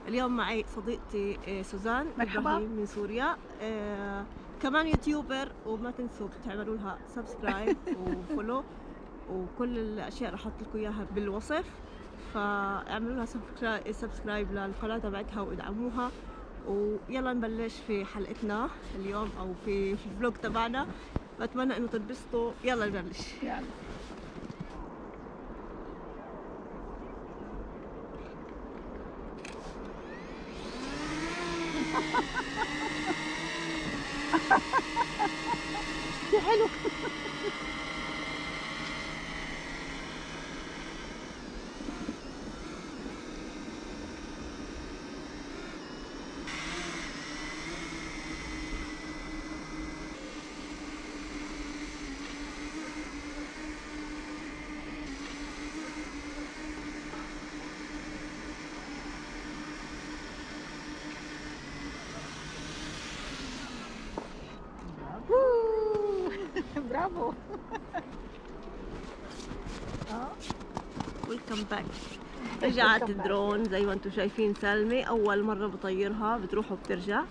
اليوم معي صديقتي سوزان مرحبا. إبراهيم من سوريا. كمان يوتيوبر، وما تنسوا تعملوا لها سبسكرايب وفولو، وكل الأشياء رح أحط لكم إياها بالوصف. فاعملوا لها سبسكرايب للقناة تبعتها وادعموها. ويلا نبلش في حلقتنا اليوم أو في الفلوج تبعنا. بتمنى إنه تنبسطوا. يلا نبلش. يلا. حلو. برافو. ويلكم باك. رجعت الدرون زي ما انتم شايفين سالمة، أول مرة بطيرها، بتروح وبترجع.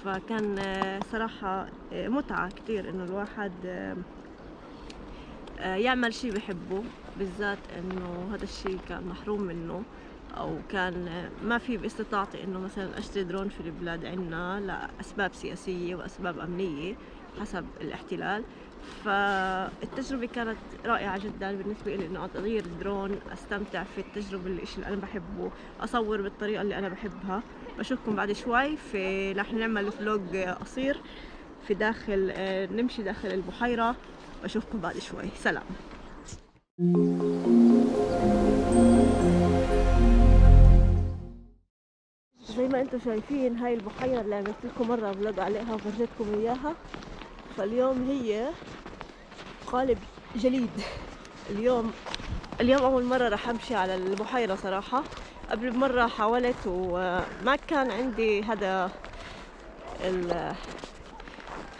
فكان صراحة متعة كتير إنه الواحد يعمل شي بحبه، بالذات إنه هذا الشي كان محروم منه، أو كان ما في باستطاعتي إنه مثلا أشتري درون في البلاد عنا لأسباب سياسية وأسباب أمنية حسب الاحتلال. فالتجربة كانت رائعة جدا بالنسبة لي، إنه أغير درون، أستمتع في التجربة، الإشي اللي أنا بحبه، أصور بالطريقة اللي أنا بحبها. بشوفكم بعد شوي رح نعمل فلوج قصير في داخل نمشي داخل البحيرة. بشوفكم بعد شوي. سلام. زي ما انتم شايفين هاي البحيرة اللي عملت لكم مرة فلوج عليها وفرجيتكم اياها، فاليوم هي قالب جليد. اليوم اول مرة رح امشي على البحيرة صراحة. قبل بمرة حاولت وما كان عندي هذا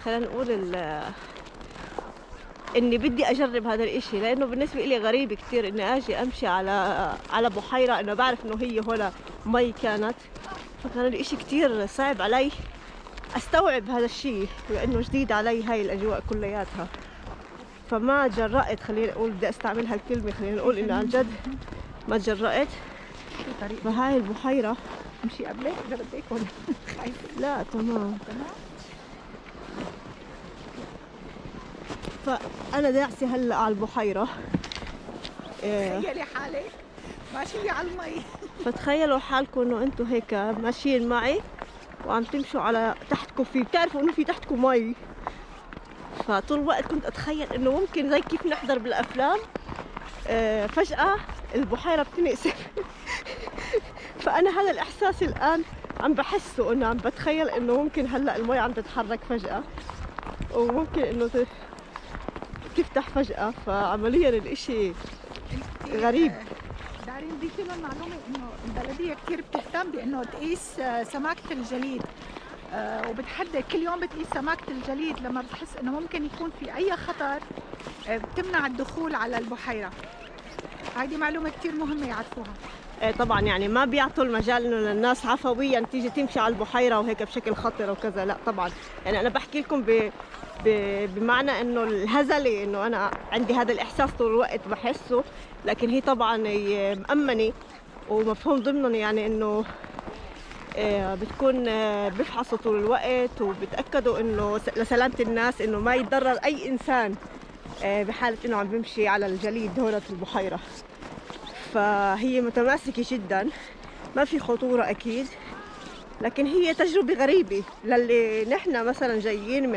خلينا نقول اني بدي اجرب هذا الاشي، لانه بالنسبة لي غريب كتير اني اجي امشي على بحيرة انا بعرف انه هي هنا مي كانت. فكان الاشي كتير صعب علي استوعب هذا الشيء، لانه جديد علي هاي الاجواء كلياتها. فما جرأت، خلينا نقول بدي استعمل هالكلمة، خلينا نقول انه عن جد ما جرأت. فهاي البحيرة امشي قبلك بدك ولا خايفة؟ لا تمام. فأنا داعسة هلا على البحيرة. تخيلي حالك ماشية على المي. فتخيلوا حالكم انه انتم هيك ماشيين معي وعم تمشوا على تحتكم، بتعرفوا انه في تحتكم مي. فطول الوقت كنت اتخيل انه ممكن زي كيف نحضر بالافلام فجأة البحيرة بتنقسم. فانا هذا الاحساس الان عم بحسه، انه عم بتخيل انه ممكن هلا المي عم تتحرك فجأة، وممكن انه تفتح فجأة. فعمليا الاشي غريب. دارين ضيفي لهم معلومة انه البلدية كتير بتهتم بانه تقيس سماكة الجليد، وبتحدد كل يوم بتقيس سماكة الجليد لما بتحس انه ممكن يكون في اي خطر، بتمنع الدخول على البحيرة. هذه معلومة كتير مهمة يعرفوها. طبعا يعني ما بيعطوا المجال انه للناس عفويا تيجي تمشي على البحيره وهيك بشكل خطر وكذا، لا طبعا. يعني انا بحكي لكم بمعنى انه الهزلي، انه انا عندي هذا الاحساس طول الوقت بحسه، لكن هي طبعا هي مأمنه ومفهوم ضمنهم، يعني انه بتكون بيفحصوا طول الوقت وبتأكدوا انه لسلامة الناس، انه ما يتضرر اي انسان بحالة انه عم بيمشي على الجليد هون في البحيرة. فهي متماسكة جدا، ما في خطورة أكيد، لكن هي تجربة غريبة للي نحن مثلا جايين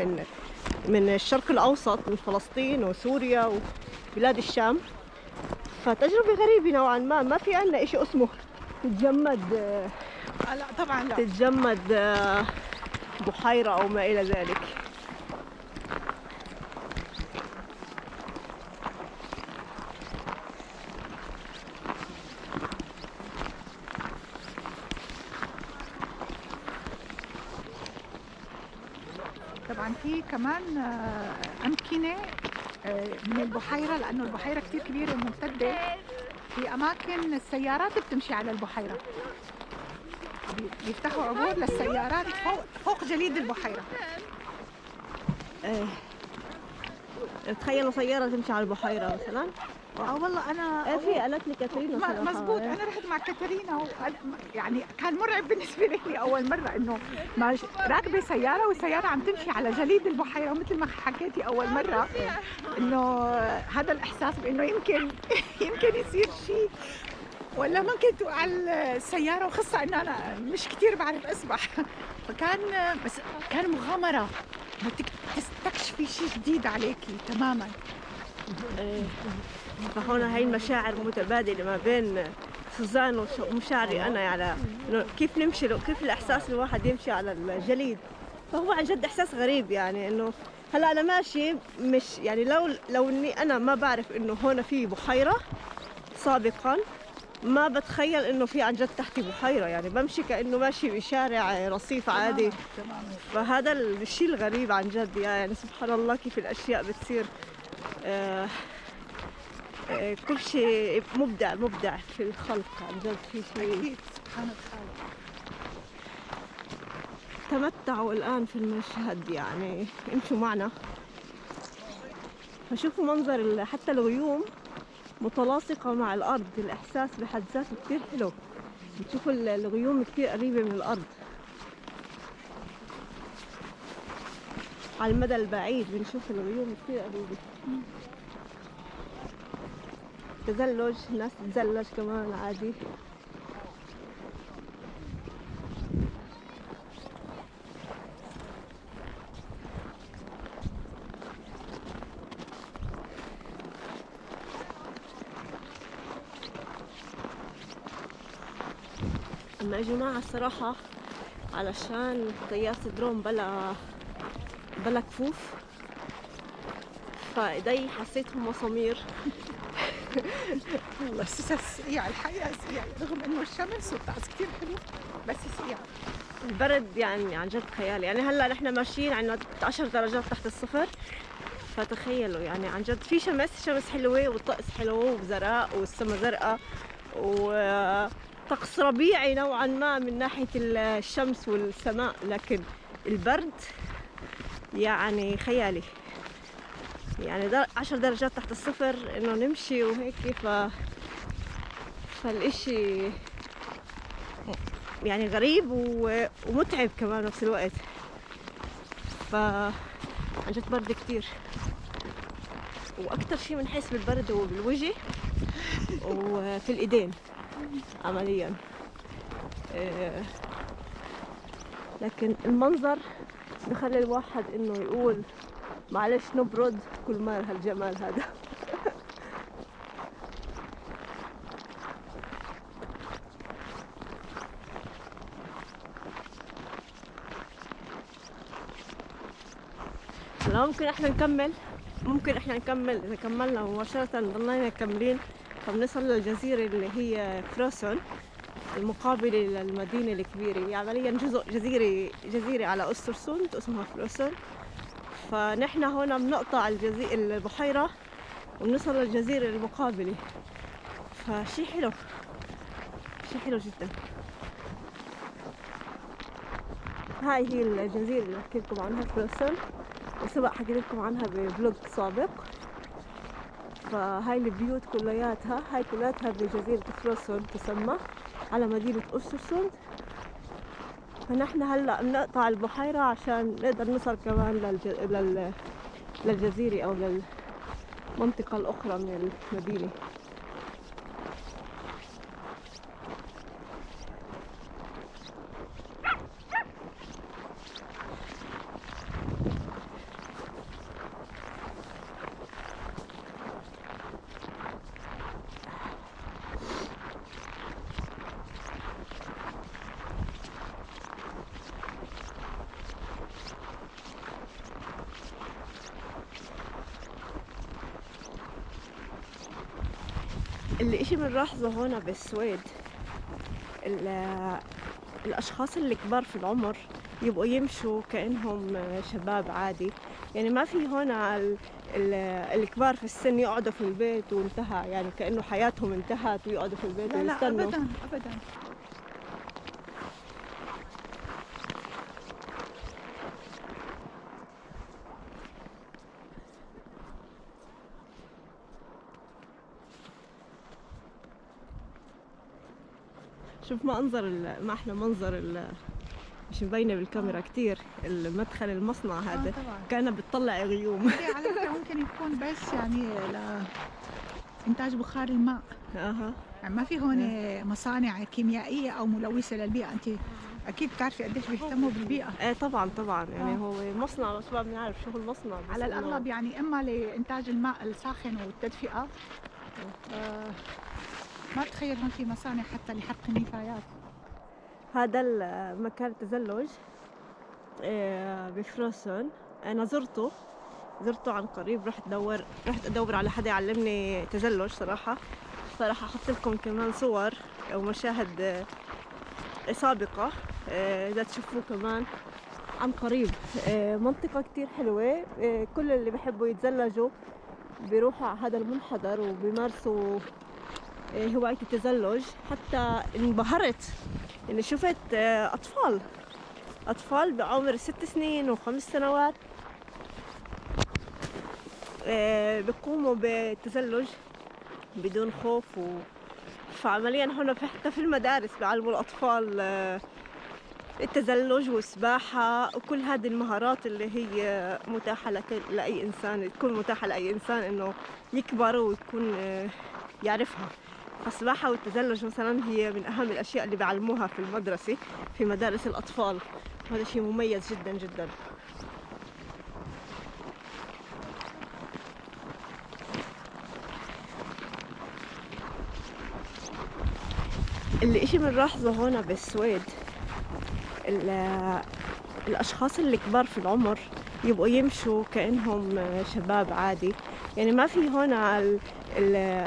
من الشرق الأوسط، من فلسطين وسوريا وبلاد الشام. فتجربة غريبة نوعا ما في عنا إشي اسمه تتجمد لا طبعا لا. تتجمد بحيرة أو ما إلى ذلك. طبعا في كمان أمكنة من البحيرة، لأنه البحيرة كتير كبيرة وممتدة، في اماكن السيارات بتمشي على البحيره، بيفتحوا عبور للسيارات فوق جليد البحيره. تخيلوا سيارة تمشي على البحيرة مثلا. والله انا في قالت لي كاترينا صراحة. مزبوط، انا رحت مع كاترينا يعني كان مرعب بالنسبه لي اول مره انه راكبه سياره والسياره عم تمشي على جليد البحيره، ومثل ما حكيتي اول مره انه هذا الاحساس بانه يمكن يصير شيء ولا ممكن توقع السياره، وخاصه انه انا مش كثير بعرف اسبح فكان بس كان مغامره تستكشفي شيء جديد عليكي تماما. فهون هاي المشاعر متبادلة ما بين سوزان ومشاعري أنا، على كيف نمشي كيف الإحساس الواحد يمشي على الجليد. فهو عن جد إحساس غريب، يعني إنه هلا أنا ماشي مش يعني لو إني أنا ما بعرف إنه هون في بحيرة سابقا، ما بتخيل إنه في عن جد تحتي بحيرة، يعني بمشي كأنه ماشي بشارع رصيف عادي. فهذا الشيء الغريب عن جد، يعني سبحان الله كيف الأشياء بتصير. كل شيء مبدع في الخلق عن جد، في شيء أكيد سبحان الله. تمتعوا الآن في المشهد، يعني امشوا معنا فشوفوا منظر حتى الغيوم متلاصقة مع الأرض. الإحساس بحد ذاته كتير حلو، بتشوفوا الغيوم كتير قريبة من الأرض على المدى البعيد، بنشوف الغيوم كتير قريبة. تزلج، ناس تتزلج كمان عادي. اما يا جماعة الصراحة علشان طيارة الدرون بلا كفوف، فايدي حسيتهم مسامير. والله سريع الحقيقة، سريع رغم انه الشمس والطقس كثير حلو بس سريع. البرد يعني عن جد خيالي، يعني هلا نحن ماشيين عندنا 10 درجات تحت الصفر، فتخيلوا يعني عن جد في شمس حلوة والطقس حلو وزرقاء والسما زرقاء وطقس ربيعي نوعا ما من ناحية الشمس والسماء، لكن البرد يعني خيالي. يعني 10 درجات تحت الصفر انه نمشي وهيك، فالاشي يعني غريب ومتعب كمان بنفس الوقت. عن جد برد كتير، واكتر شيء بنحس بالبرد هو بالوجه وفي الايدين عمليا. لكن المنظر بخلي الواحد انه يقول معلش نبرد كل ما هالجمال هذا. هلا ممكن احنا نكمل، اذا كملنا مباشرة ضلينا مكملين فبنصل للجزيرة اللي هي فروسون المقابلة للمدينة الكبيرة. هي عمليا جزيرة على أسترسوند اسمها فروسون. فنحن هنا بنقطع البحيرة ونصل للجزيرة المقابلة، فشي حلو جدا. هاي هي الجزيرة اللي بحكي لكم عنها فروسون، وسبق حكيت لكم عنها بفلوج سابق. فهاي البيوت كلياتها بجزيرة فروسون تسمى على مدينة أسترسوند. فنحن هلا بنقطع البحيرة عشان نقدر نوصل كمان للجزيرة أو للمنطقة الأخرى من المدينة. الاشي بنلاحظه هون بالسويد، الاشخاص اللي كبار في العمر يبقوا يمشوا كأنهم شباب عادي، يعني ما في هون الكبار في السن يقعدوا في البيت وانتهى، يعني كأنه حياتهم انتهت ويقعدوا في البيت لا لا ويستنوا. ابدا ابدا. شوف ما احلى منظر مش مبينه بالكاميرا كتير، المدخل المصنع هذا طبعا. كأنه بتطلع غيوم. على فكره ممكن يكون بس يعني لإنتاج بخار الماء. اها يعني ما في هون مصانع كيميائيه او ملوثه للبيئه. انت اكيد بتعرفي قديش بيهتموا بالبيئه. ايه طبعا طبعا، يعني هو مصنع، بس ما بنعرف شو هو المصنع. بس على الاغلب يعني اما لانتاج الماء الساخن والتدفئه. ما بتخيل هون في مصانع حتى لحرق النفايات. هذا مكان التزلج بفروسون. انا زرته عن قريب. رحت ادور على حدا يعلمني تزلج. صراحه احط لكم كمان صور او مشاهد سابقه اذا تشوفوه كمان عن قريب. منطقه كتير حلوه. كل اللي بيحبوا يتزلجوا بيروحوا على هذا المنحدر وبيمارسوا هواية التزلج. حتى انبهرت اني شفت اطفال بعمر 6 سنين و5 سنوات بيقوموا بالتزلج بدون خوف. فعمليا هنا حتى في المدارس بيعلموا الاطفال التزلج والسباحة وكل هذه المهارات اللي هي متاحة لأي إنسان، تكون متاحة لأي إنسان إنه يكبر ويكون يعرفها. السباحة والتزلج مثلا هي من أهم الأشياء اللي بيعلموها في المدرسة، في مدارس الأطفال. هذا شيء مميز جدا جدا. الإشي بنلاحظه هنا بالسويد، الأشخاص اللي كبار في العمر يبقوا يمشوا كأنهم شباب عادي. يعني ما في هنا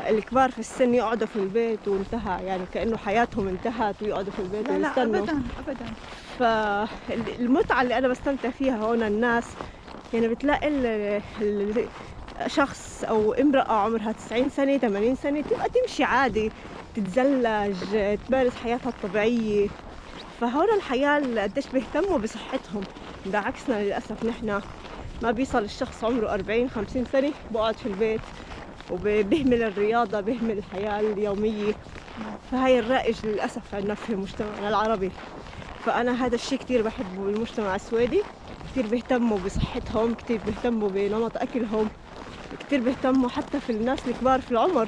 الكبار في السن يقعدوا في البيت وانتهى، يعني كأنه حياتهم انتهت ويقعدوا في البيت ويستنوا. لا أبدا أبدا. فالمتعة اللي أنا بستمتع فيها هنا الناس، يعني بتلاقي شخص أو امرأة عمرها 90 سنة 80 سنة تبقى تمشي عادي، تتزلج، تمارس حياتها الطبيعية. فهون الحياة قديش بيهتموا بصحتهم، ده عكسنا للأسف. نحن ما بيصل الشخص عمره 40-50 سنة بقعد في البيت وبيهمل الرياضة، بيهمل الحياة اليومية. فهي الرائج للأسف عندنا في مجتمعنا العربي. فأنا هذا الشيء كتير بحبه بالمجتمع السويدي. كتير بيهتموا بصحتهم، كتير بيهتموا بنمط أكلهم، كتير بيهتموا حتى في الناس الكبار في العمر.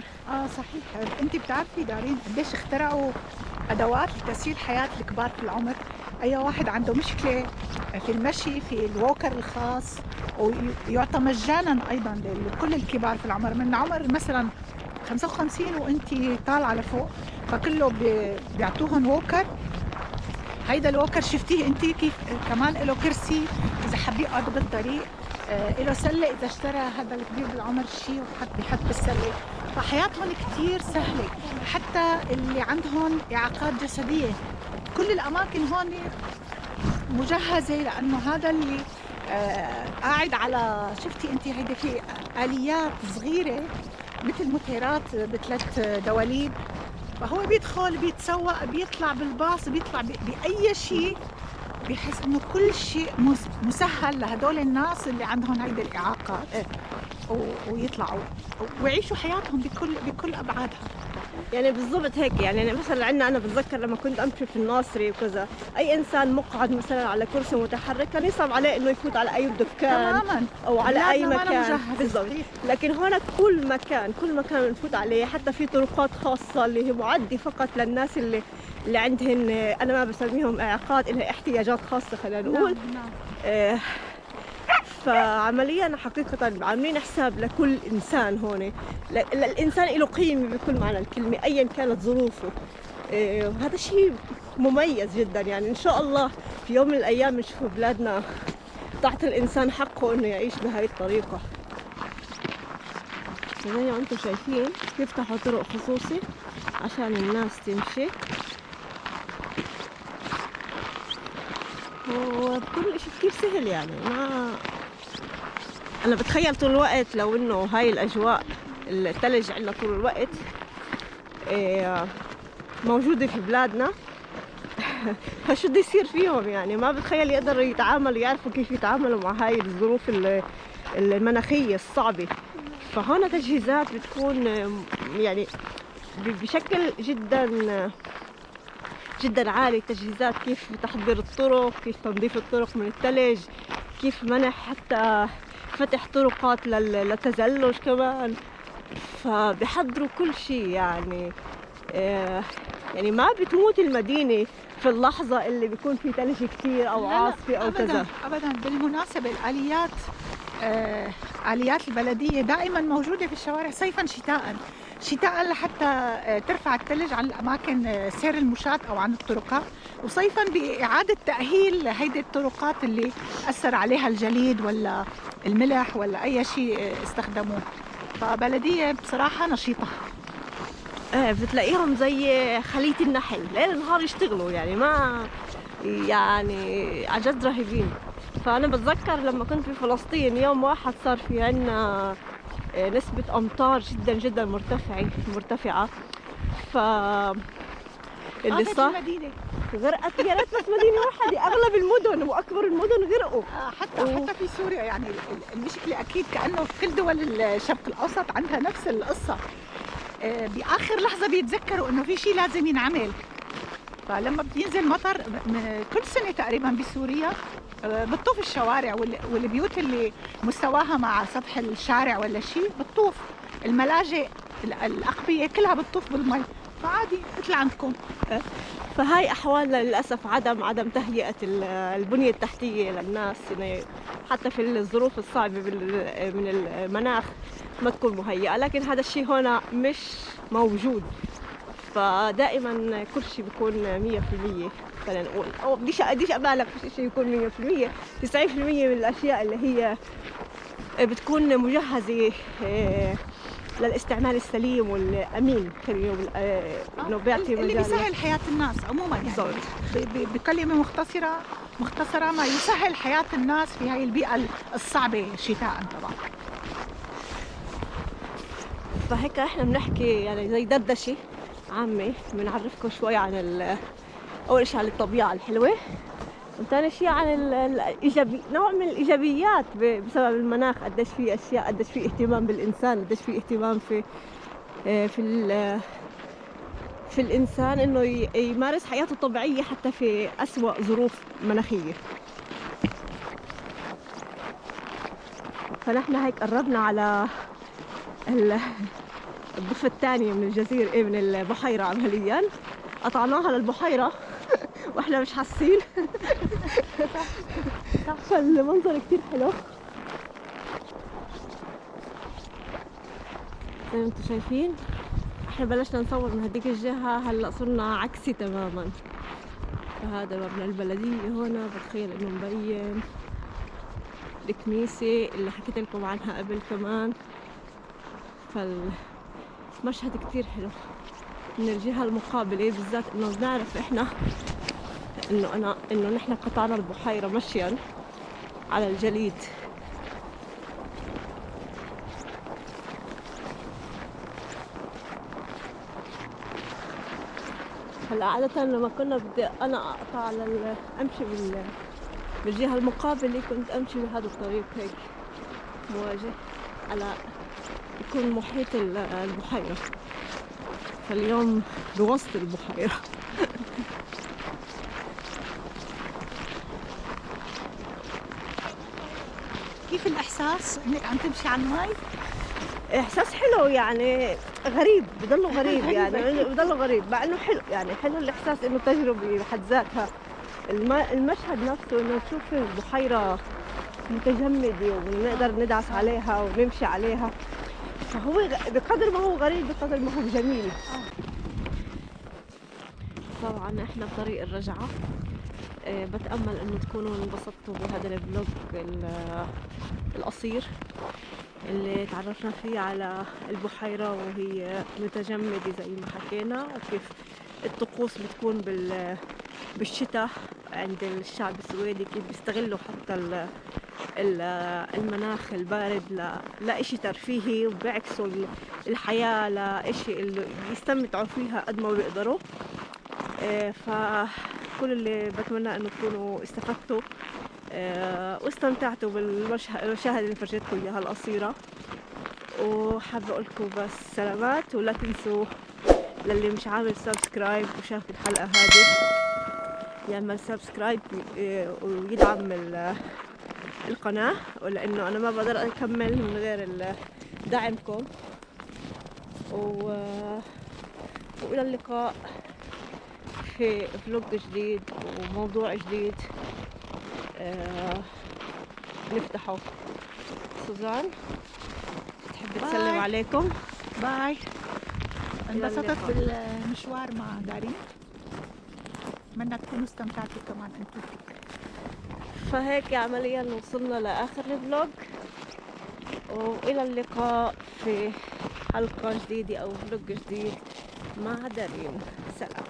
صحيح. انت بتعرفي دارين قديش اخترعوا ادوات لتسهيل حياه الكبار في العمر. اي واحد عنده مشكله في المشي في الووكر الخاص، ويعطى مجانا ايضا لكل الكبار في العمر من عمر مثلا 55 وانت طالعه لفوق، فكله بيعطوهم ووكر. هيدا الووكر شفتيه انت كيف كمان له كرسي اذا حب يقعد بالطريق، له سله اذا اشترى هذا الكبير بالعمر شيء بيحط بالسله. فحياتهم كتير سهله، حتى اللي عندهم اعاقات جسديه كل الاماكن هون مجهزه، لانه هذا اللي قاعد على، شفتي انت هيدي في اليات صغيره مثل موتيرات ب3 دواليب، فهو بيدخل بيتسوق بيطلع بالباص بيطلع باي شيء، بحيث انه كل شيء مسهل لهدول الناس اللي عندهم هيدي الاعاقات ويطلعوا ويعيشوا حياتهم بكل ابعادها. يعني بالضبط هيك. يعني مثلا عندنا، انا بتذكر لما كنت امشي في الناصري وكذا، اي انسان مقعد مثلا على كرسي متحرك كان يصعب عليه انه يفوت على اي دكان تماما او على اي مكان. بالضبط. لكن هون كل مكان بنفوت عليه، حتى في طرقات خاصه اللي هي معده فقط للناس اللي عندهن، انا ما بسميهم اعاقات، لها احتياجات خاصه خلينا نقول. نعم. فعمليا حقيقة عاملين حساب لكل إنسان هون. الإنسان له قيمة بكل معنى الكلمة أيا كانت ظروفه. وهذا شيء مميز جدا. يعني إن شاء الله في يوم من الأيام نشوف بلادنا تعطي الإنسان حقه إنه يعيش بهاي الطريقة. زي ما أنتم شايفين يفتحوا طرق خصوصي عشان الناس تمشي، وكل شيء كتير سهل. يعني أنا بتخيل طول الوقت لو إنه هاي الأجواء الثلج عندنا طول الوقت موجودة في بلادنا فشو بده يصير فيهم؟ يعني ما بتخيل يقدروا يتعاملوا، يعرفوا كيف يتعاملوا مع هاي الظروف المناخية الصعبة. فهون تجهيزات بتكون يعني بشكل جدا عالي. تجهيزات كيف تحضير الطرق، كيف تنظيف الطرق من الثلج، كيف منح حتى فتح طرقات للتزلج كمان. فبيحضروا كل شيء يعني. يعني ما بتموت المدينة في اللحظة اللي بيكون في ثلج كتير أو عاصفة أو كذا. أبدا. بالمناسبة الآليات آليات البلدية دائما موجودة في الشوارع صيفا شتاء لحتى ترفع الثلج عن الأماكن سير المشاة أو عن الطرقات، وصيفا بإعادة تأهيل هيدي الطرقات اللي أثر عليها الجليد ولا الملح ولا أي شيء استخدموه. فبلدية بصراحة نشيطة. بتلاقيهم زي خلية النحل ليل نهار يشتغلوا، يعني ما يعني عجز رهيبين. فأنا بتذكر لما كنت في فلسطين يوم واحد صار في عنا نسبة أمطار جدا جدا مرتفعة. ف اللي صار غرقت، يا ريت بس مدينة واحدة، أغلب المدن وأكبر المدن غرقوا. حتى في سوريا يعني المشكلة أكيد كأنه كل دول الشرق الأوسط عندها نفس القصة. بآخر لحظة بيتذكروا إنه في شيء لازم ينعمل، فلما بينزل مطر كل سنة تقريبا بسوريا بتطوف الشوارع والبيوت اللي مستواها مع سطح الشارع ولا شيء بتطوف، الملاجئ الأقبية كلها بتطوف بالمي، فعادي مثل عندكم. فهاي أحوالنا للأسف عدم تهيئة البنية التحتية للناس، يعني حتى في الظروف الصعبة من المناخ ما تكون مهيئة. لكن هذا الشيء هنا مش موجود، فدائما كل شيء بيكون 100%. خلينا نقول، أو بديش أبالغ في شيء يكون 100%، 90% من الأشياء اللي هي بتكون مجهزة للاستعمال السليم والامين. انه بيعطي اللي بيسهل حياه الناس عموما، يعني بكلمه مختصره ما يسهل حياه الناس في هاي البيئه الصعبه شتاء طبعا. فهيك احنا بنحكي يعني زي دردشه عامه، بنعرفكم شوي عن اول شيء عن الطبيعه الحلوه، وثاني شيء عن نوع من الايجابيات بسبب المناخ. قديش في اشياء، قديش في اهتمام بالانسان، قديش في اهتمام في الانسان انه يمارس حياته الطبيعيه حتى في اسوأ ظروف مناخيه. فنحن هيك قربنا على الضفه الثانيه من الجزيره، من البحيره عمليا. قطعناها للبحيره واحنا مش حاسين. فالمنظر كتير حلو زي ما انتم شايفين. احنا بلشنا نصور من هديك الجهة، هلا صرنا عكسي تماما. فهذا مبنى البلدية هنا، بتخيل انه مبين الكنيسة اللي حكيت لكم عنها قبل كمان. فالمشهد كتير حلو. من الجهة المقابلة بالذات انه بنعرف احنا انه نحن قطعنا البحيرة مشيا على الجليد. هلا عادة لما كنا بدي انا اقطع امشي بالجهة المقابلة، كنت امشي بهذا الطريق هيك مواجه على يكون محيط البحيرة. فاليوم بوسط البحيرة. كيف الإحساس إنك عم تمشي على المي؟ إحساس حلو يعني، غريب، بضله غريب يعني بضله غريب، مع إنه حلو يعني، حلو الإحساس إنه تجربة بحد ذاتها. المشهد نفسه إنه تشوف البحيرة متجمدة ونقدر ندعس عليها ونمشي عليها، فهو بقدر ما هو غريب بقدر ما هو جميل. طبعا إحنا بطريق الرجعة. بتأمل إنه تكونوا انبسطتوا بهذا الفلوج القصير اللي تعرفنا فيه على البحيرة وهي متجمدة زي ما حكينا، وكيف الطقوس بتكون بالشتاء عند الشعب السويدي، كيف بيستغلوا حتى المناخ البارد لإشي ترفيهي، وبيعكسوا الحياة لإشي اللي يستمتعوا فيها قد ما بيقدروا. فكل اللي بتمنى انه تكونوا استفدتوا واستمتعتوا بالمشاهد اللي فرجيتكم اياها القصيرة. وحابة اقول لكم بس سلامات، ولا تنسوا للي مش عامل سبسكرايب وشاف الحلقة هذه يعمل سبسكرايب ويدعم القناة، ولانه انا ما بقدر اكمل من غير دعمكم. والى اللقاء في فلوج جديد وموضوع جديد نفتحه. سوزان تحب تسلم عليكم؟ باي. إلى انبسطت اللقاء. بالمشوار مع دارين، اتمنى تكونوا استمتعتوا كمان انتم. فهيك عمليا وصلنا لاخر الفلوج، والى اللقاء في حلقة جديدة او فلوج جديد مع دارين. سلام.